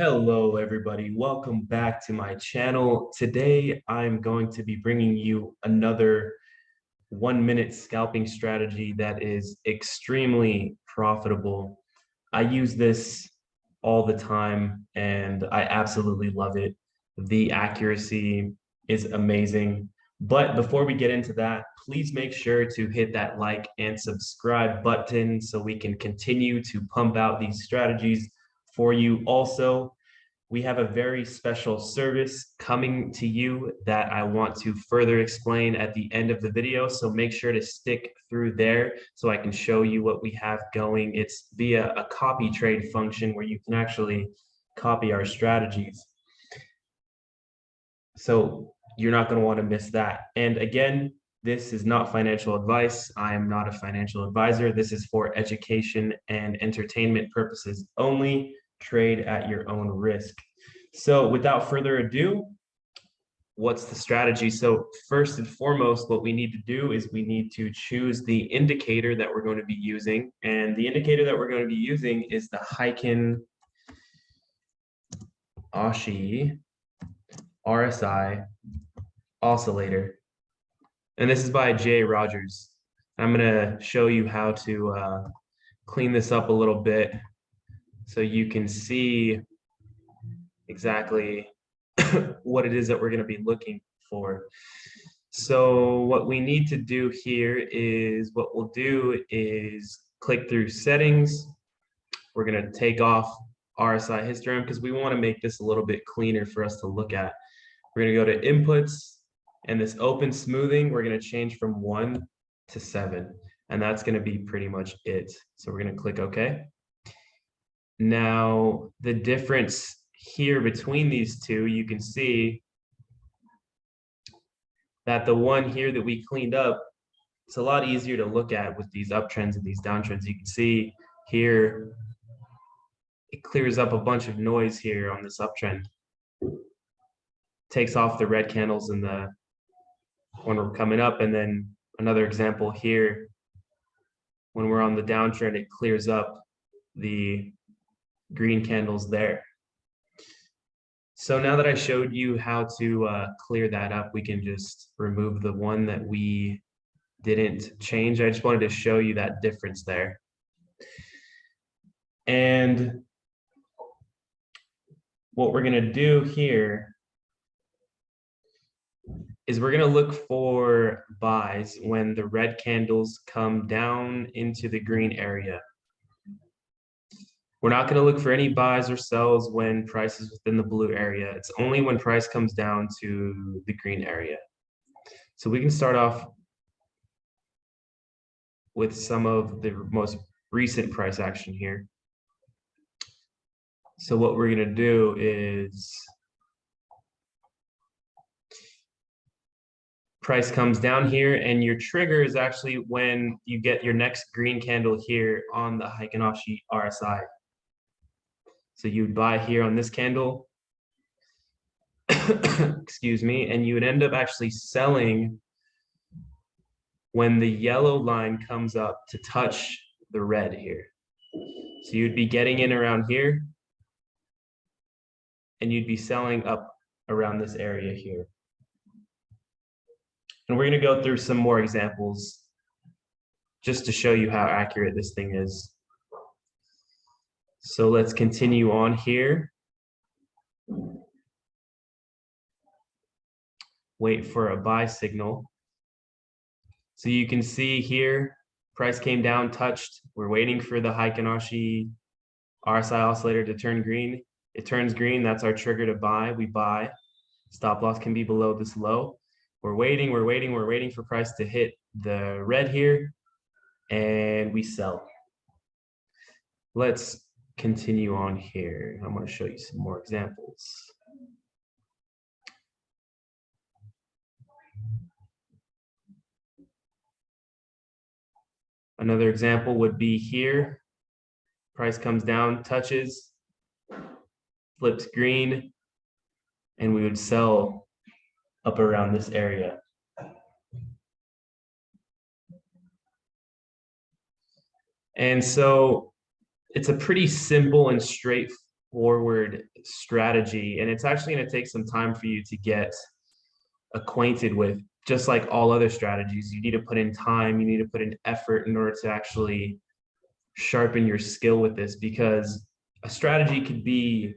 Hello, everybody. Welcome back to my channel. Today, I'm going to be bringing you another 1-minute scalping strategy that is extremely profitable. I use this all the time and I absolutely love it. The accuracy is amazing. But before we get into that, please make sure to hit that like and subscribe button so we can continue to pump out these strategies for you. Also, we have a very special service coming to you that I want to further explain at the end of the video. So make sure to stick through there so I can show you what we have going. It's via a copy trade function where you can actually copy our strategies. So you're not going to want to miss that. And again, this is not financial advice. I am not a financial advisor. This is for education and entertainment purposes only. Trade at your own risk. So without further ado, what's the strategy? So first and foremost, what we need to do is we need to choose the indicator that we're going to be using. And the indicator that we're going to be using is the Heiken Ashi RSI oscillator. And this is by Jay Rogers. I'm going to show you how to clean this up a little bit so you can see exactly what it is that we're going to be looking for. So what we need to do here is what we'll do is click through settings. We're going to take off RSI histogram because we want to make this a little bit cleaner for us to look at. We're going to go to inputs, and this open smoothing, we're going to change from 1 to 7. And that's going to be pretty much it. So we're going to click OK. Now, the difference here between these two, you can see that the one here that we cleaned up, it's a lot easier to look at with these uptrends and these downtrends. You can see here, it clears up a bunch of noise here on this uptrend. Takes off the red candles in the when we're coming up, and then another example here, when we're on the downtrend, it clears up the green candles there. So now that I showed you how to clear that up, we can just remove the one that we didn't change. I just wanted to show you that difference there. And what we're going to do here is we're going to look for buys when the red candles come down into the green area. We're not going to look for any buys or sells when price is within the blue area. It's only when price comes down to the green area. So we can start off with some of the most recent price action here. So what we're going to do is price comes down here, and your trigger is actually when you get your next green candle here on the Heiken Ashi RSI. So you would buy here on this candle, excuse me, and you would end up actually selling when the yellow line comes up to touch the red here. So you'd be getting in around here, and you'd be selling up around this area here. And we're going to go through some more examples just to show you how accurate this thing is. So let's continue on here. Wait for a buy signal. So you can see here, price came down, touched. We're waiting for the Heiken Ashi RSI oscillator to turn green. It turns green, that's our trigger to buy. We buy. Stop loss can be below this low. We're waiting for price to hit the red here, and we sell. Let's continue on here. I'm going to show you some more examples. Another example would be here. Price comes down, touches, flips green, and we would sell up around this area. And so it's a pretty simple and straightforward strategy, and it's actually going to take some time for you to get acquainted with. Just like all other strategies, you need to put in time, you need to put in effort in order to actually sharpen your skill with this, because a strategy could be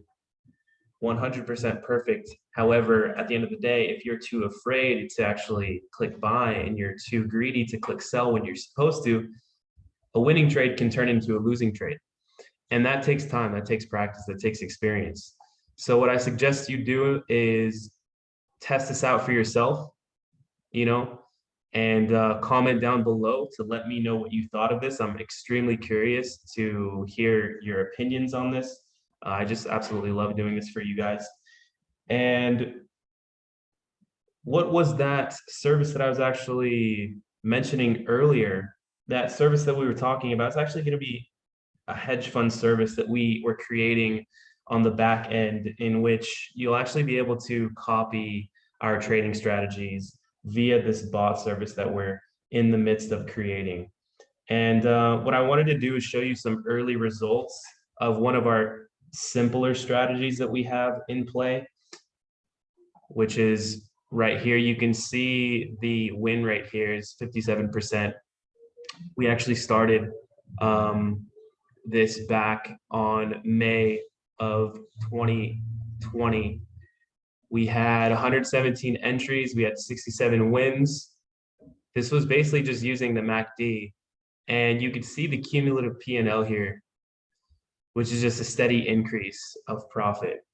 100% perfect. However, at the end of the day, if you're too afraid to actually click buy and you're too greedy to click sell when you're supposed to, a winning trade can turn into a losing trade. And that takes time, that takes practice, that takes experience. So what I suggest you do is test this out for yourself, you know, and comment down below to let me know what you thought of this. I'm extremely curious to hear your opinions on this. I just absolutely love doing this for you guys. And what was that service that I was actually mentioning earlier? That service that we were talking about is actually going to be a hedge fund service that we were creating on the back end, in which you'll actually be able to copy our trading strategies via this bot service that we're in the midst of creating. And what I wanted to do is show you some early results of one of our simpler strategies that we have in play, which is right here. You can see the win rate here is 57%. We actually started this back on May of 2020. We had 117 entries. We had 67 wins. This was basically just using the MACD. And you could see the cumulative P&L here, which is just a steady increase of profit.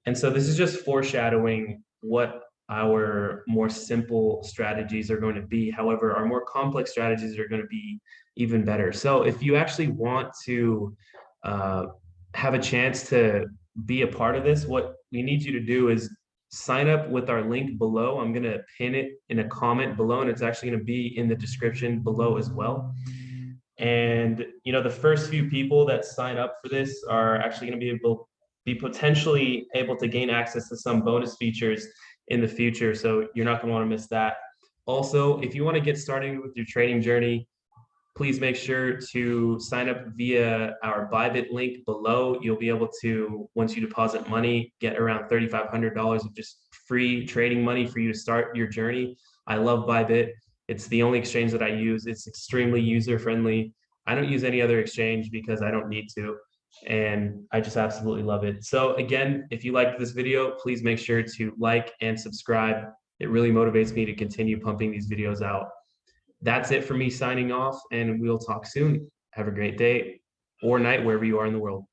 And so this is just foreshadowing what our more simple strategies are going to be. However, our more complex strategies are going to be even better. So if you actually want to have a chance to be a part of this, what we need you to do is sign up with our link below. I'm going to pin it in a comment below, and it's actually going to be in the description below as well. And you know, the first few people that sign up for this are actually going to be potentially able to gain access to some bonus features in the future. So you're not going to want to miss that. Also, if you want to get started with your trading journey, please make sure to sign up via our Bybit link below. You'll be able to, once you deposit money, get around $3,500 of just free trading money for you to start your journey. I love Bybit. It's the only exchange that I use. It's extremely user-friendly. I don't use any other exchange because I don't need to, and I just absolutely love it. So again, if you liked this video, please make sure to like and subscribe. It really motivates me to continue pumping these videos out. That's it for me signing off, and we'll talk soon. Have a great day or night wherever you are in the world.